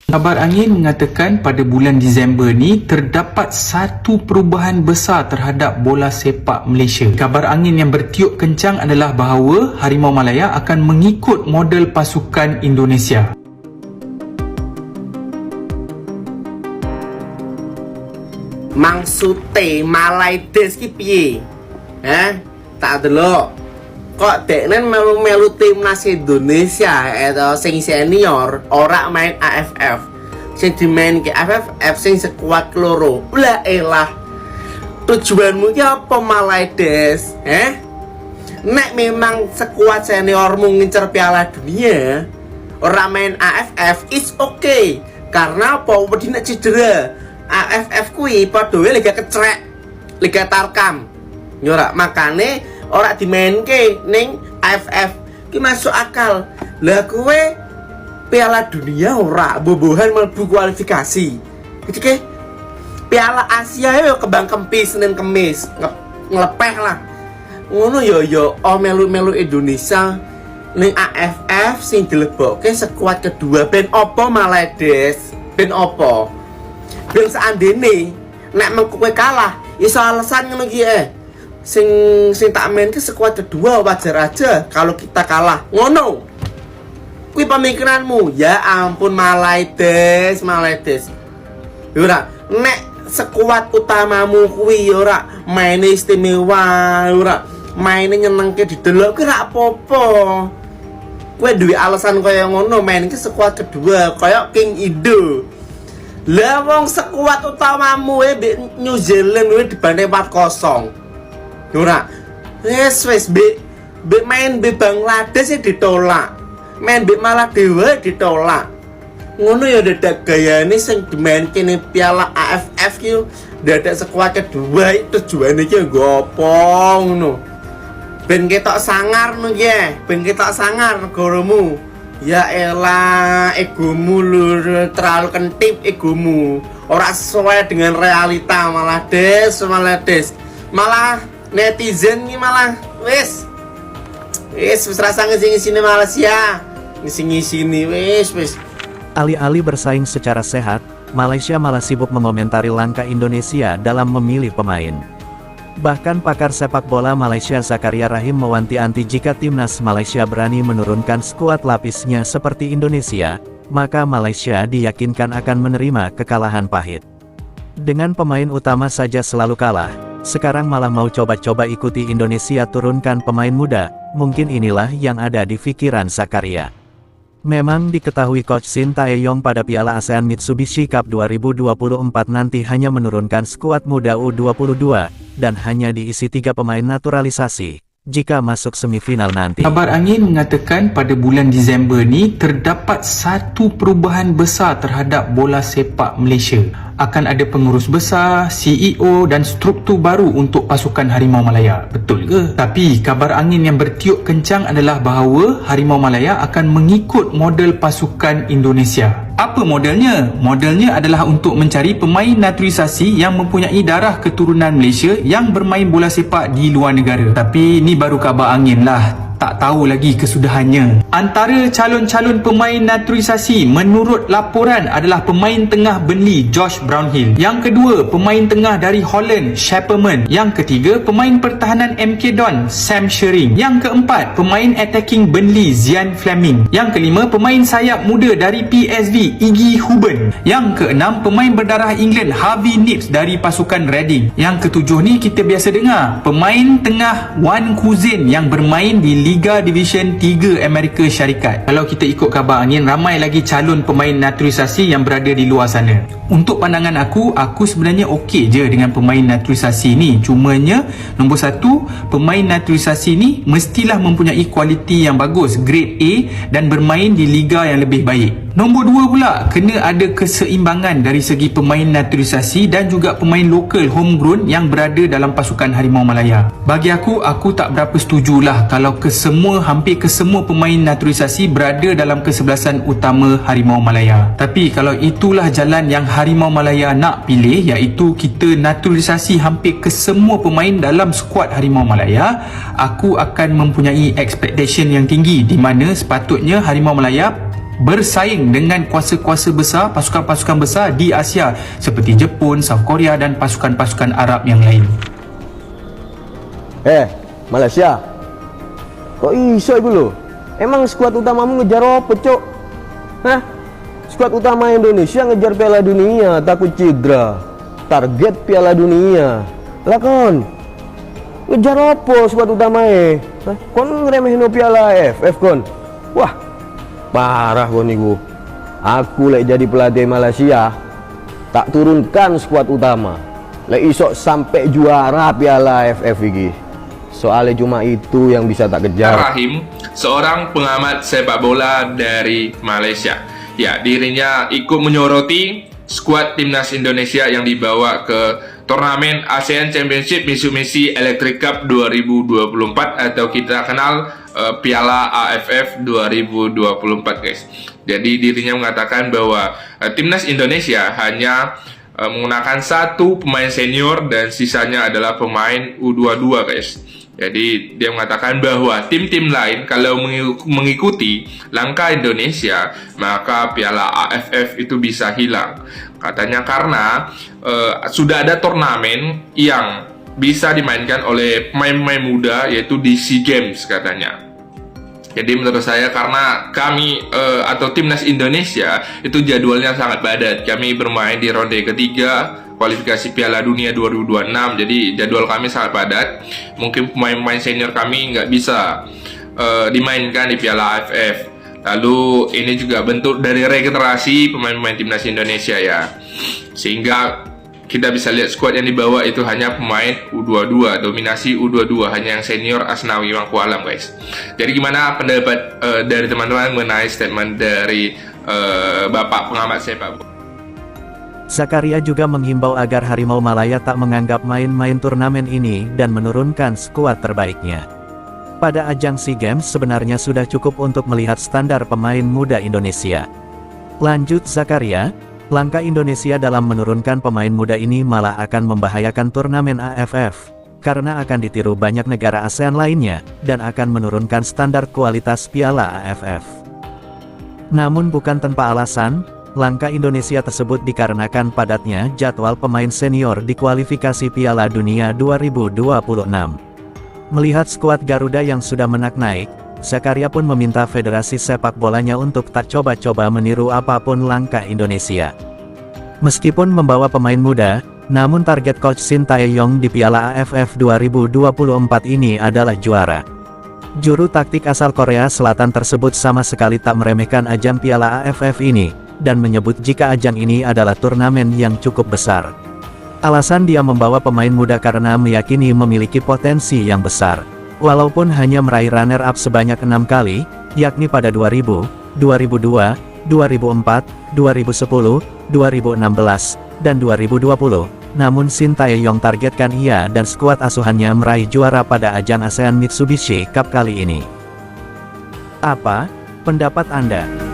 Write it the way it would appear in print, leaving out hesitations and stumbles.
Kabar angin mengatakan pada bulan Disember ni terdapat satu perubahan besar terhadap bola sepak Malaysia. Kabar angin yang bertiup kencang adalah bahawa Harimau Malaya akan mengikut model pasukan Indonesia. Maksudnya Malaides ki piye? Tak delok. Kok deknen melu timnas Indonesia atau sing senior ora main AFF. Sing dimain ke AFF sing sekuat loro. Lah elah. Tujuanmu ki apa Malaides? Nek memang sekuat seniormu ngincer Piala Dunia, ora main AFF is okay. Karena apa? Wedi nek cedera. AFF kuwi padha wae liga kecrek, liga tarkam. Nyora makane ora dimainke ning AFF ki masuk akal. Lah kowe Piala Dunia ora bobohan mlebu kualifikasi. Iki ke Piala Asia yo kembang kempis Senin Kemis ngelepeh lah. Ngono yo melu-melu Indonesia ning AFF sing dilebokke sekuat kedua ben opo Malaides? Ben opo? Ben seandene nek mengko kowe kalah iso alasan ngono ki sing tak main ke sekuat kedua wajar aja kalau kita kalah. Ngono. Kuwi pemikiranmu. Ya ampun Malaides. Ora nek sekuat utamamu kuwi ora maine istimewa, ora maine nyenengke didelok ki ra apa-apa. Kowe duwe alasan kaya ngono main ke sekuat kedua kaya King Indo. Lah wong sekuat utamamu New Zealand dibanding 4-0. Ora. Wis main Bangladesh ditolak. Main Maladewa ditolak. Ngono ya dadak gayane sing dimain kene Piala AFF ki dadak sekuat kedua tujuane iki nggo apa ngono. Ben ketok sangar ngono ki, ben ketok sangar negaramu. Ya elah, egomu lur, terlalu kentip egomu. Ora sesuai dengan realita Malaides. Malah netizen nih malah wis rasa ngisi-ngisini Malaysia. Ngisi-ngisini wis. Alih-alih bersaing secara sehat, Malaysia malah sibuk mengomentari langkah Indonesia dalam memilih pemain. Bahkan pakar sepak bola Malaysia Zakaria Rahim mewanti-wanti jika timnas Malaysia berani menurunkan skuad lapisnya seperti Indonesia, maka Malaysia diyakinkan akan menerima kekalahan pahit. Dengan pemain utama saja selalu kalah, sekarang malah mau coba-coba ikuti Indonesia turunkan pemain muda. Mungkin inilah yang ada di pikiran Zakaria. Memang diketahui Coach Shin Tae-yong pada Piala ASEAN Mitsubishi Cup 2024 nanti hanya menurunkan skuad muda U22, dan hanya diisi 3 pemain naturalisasi, jika masuk semifinal nanti. Kabar angin mengatakan pada bulan Disember ni terdapat satu perubahan besar terhadap bola sepak Malaysia. Akan ada pengurus besar, CEO dan struktur baru untuk pasukan Harimau Malaya. Betul ke? Tapi kabar angin yang bertiup kencang adalah bahawa Harimau Malaya akan mengikut model pasukan Indonesia. Apa modelnya? Modelnya adalah untuk mencari pemain naturalisasi yang mempunyai darah keturunan Malaysia yang bermain bola sepak di luar negara. Tapi ni baru kabar angin lah. Tak tahu lagi kesudahannya. Antara calon-calon pemain naturalisasi menurut laporan adalah pemain tengah Burnley Josh Brownhill. Yang kedua, pemain tengah dari Holland Shepperman. Yang ketiga, pemain pertahanan MK Don Sam Shering. Yang keempat, pemain attacking Burnley Zian Fleming. Yang kelima, pemain sayap muda dari PSV Iggy Huben. Yang keenam, pemain berdarah England Harvey Nips dari pasukan Reading. Yang ketujuh ni kita biasa dengar, pemain tengah Wan Kuzin yang bermain di Liga Division 3 Amerika Syarikat. Kalau kita ikut kabar angin, ramai lagi calon pemain naturalisasi yang berada di luar sana. Untuk pandangan aku sebenarnya okey je dengan pemain naturalisasi ni. Cumanya, nombor satu, pemain naturalisasi ni mestilah mempunyai kualiti yang bagus, grade A, dan bermain di liga yang lebih baik. Nombor dua pula, kena ada keseimbangan dari segi pemain naturalisasi dan juga pemain lokal homegrown yang berada dalam pasukan Harimau Malaya. Bagi aku tak berapa setujulah kalau hampir kesemua pemain naturalisasi berada dalam kesebelasan utama Harimau Malaya. Tapi kalau itulah jalan yang Harimau Malaya nak pilih, iaitu kita naturalisasi hampir kesemua pemain dalam skuad Harimau Malaya, aku akan mempunyai expectation yang tinggi di mana sepatutnya Harimau Malaya bersaing dengan kuasa-kuasa besar, pasukan-pasukan besar di Asia seperti Jepun, South Korea dan pasukan-pasukan Arab yang lain. Malaysia, kok iso iku lho? Emang skuad utamamu ngejar apa, Cuk? Hah? Skuad utama Indonesia ngejar Piala Dunia, takut cedera. Target Piala Dunia. Lah kon, ngejar apa skuad utamae? Kon ngremehin Piala AFF kon. Wah, parah kon niku. Aku lek jadi pelatih Malaysia, tak turunkan skuad utama. Lek iso sampai juara Piala AFF iki. Soalnya cuma itu yang bisa tak kejar. Rahim, seorang pengamat sepak bola dari Malaysia. Ya, dirinya ikut menyoroti skuad timnas Indonesia yang dibawa ke turnamen ASEAN Championship Mitsubishi Electric Cup 2024 atau kita kenal Piala AFF 2024, guys. Jadi dirinya mengatakan bahwa timnas Indonesia hanya menggunakan satu pemain senior dan sisanya adalah pemain U22, guys. Jadi dia mengatakan bahwa tim-tim lain kalau mengikuti langkah Indonesia maka Piala AFF itu bisa hilang. Katanya karena sudah ada turnamen yang bisa dimainkan oleh pemain-pemain muda yaitu di SEA Games katanya. Jadi menurut saya karena kami atau timnas Indonesia itu jadwalnya sangat padat. Kami bermain di ronde ketiga kualifikasi Piala Dunia 2026, jadi jadwal kami sangat padat. Mungkin pemain-pemain senior kami nggak bisa dimainkan di Piala AFF. Lalu ini juga bentuk dari regenerasi pemain-pemain timnas Indonesia ya, sehingga kita bisa lihat skuad yang dibawa itu hanya pemain U22, dominasi U22, hanya yang senior Asnawi Mangku Alam, guys. Jadi gimana pendapat dari teman-teman mengenai statement dari Bapak pengamat sepak bola? Zakaria juga menghimbau agar Harimau Malaya tak menganggap main-main turnamen ini dan menurunkan skuad terbaiknya. Pada ajang SEA Games sebenarnya sudah cukup untuk melihat standar pemain muda Indonesia. Lanjut Zakaria, langkah Indonesia dalam menurunkan pemain muda ini malah akan membahayakan turnamen AFF, karena akan ditiru banyak negara ASEAN lainnya, dan akan menurunkan standar kualitas Piala AFF. Namun bukan tanpa alasan, langkah Indonesia tersebut dikarenakan padatnya jadwal pemain senior di kualifikasi Piala Dunia 2026. Melihat skuad Garuda yang sudah menak naik, Zakaria pun meminta Federasi Sepak Bolanya untuk tak coba-coba meniru apapun langkah Indonesia. Meskipun membawa pemain muda, namun target coach Shin Tae-yong di Piala AFF 2024 ini adalah juara. Juru taktik asal Korea Selatan tersebut sama sekali tak meremehkan ajang Piala AFF ini, dan menyebut jika ajang ini adalah turnamen yang cukup besar. Alasan dia membawa pemain muda karena meyakini memiliki potensi yang besar. Walaupun hanya meraih runner-up sebanyak 6 kali, yakni pada 2000, 2002, 2004, 2010, 2016, dan 2020, namun Shin Tae-yong targetkan ia dan skuad asuhannya meraih juara pada ajang ASEAN Mitsubishi Cup kali ini. Apa pendapat Anda?